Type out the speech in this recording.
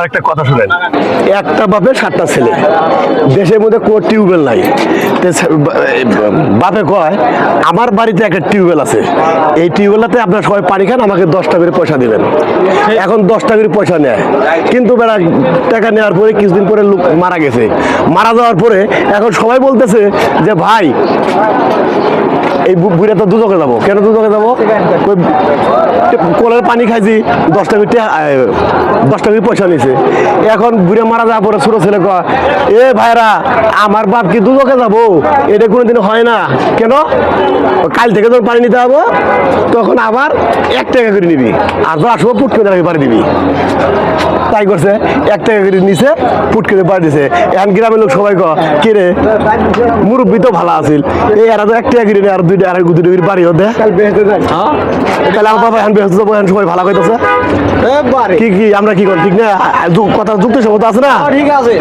আমার একটা কথা শুনেন, একটা বাপের 7টা ছেলে, দেশের মধ্যে কোনো টিউবওয়েল নাই। বাপে কয় আমার বাড়িতে একটা টিউবওয়েল আছে, এই টিউবওয়েলটাতে আপনার সবাই পানি খান, আমাকে 10টা করে পয়সা দিবেন। এখন 10টা করে পয়সা নেয়, কিন্তু বেড়া টাকা নেওয়ার পরে কিছুদিন পরে লোক মারা গেছে। মারা যাওয়ার পরে এখন সবাই বলতেছে যে ভাই এই বুড়া তো দুদকে যাবো। কেন দুদকে যাবো? কলের পানি খাইছি, 10টা করে পয়সা নিছে। এখন বুড়া মারা যাওয়ার পরে ছোট ছেলে কয় এ ভাইরা আমার বাপ কি দুদকে যাবো? এটা কোনোদিন হয় না। কেন? কাল থেকে যখন পানি নিতে যাবো তখন আবার 1 টাকা করে নিবি, আর তো আসবো পুট করে পানি দিবি। তাই করছে, 1 টাকা করে নিছে, পুট করে পানি দিছে। এখন গ্রামের লোক সবাই কয় কে রে মুরব্বী তো ভালো আছিল, এই এরা তো 1 টাকা করে আর 2 টাকা করে বাড়ি হতে। তাহলে আমার বাবা এখন বেহতে যাবো, এখন সবাই ভালো কইতেছে। কি কি আমরা কি করি ঠিক না? কথা যুক্তি সঙ্গত আছে না? ঠিক আছে।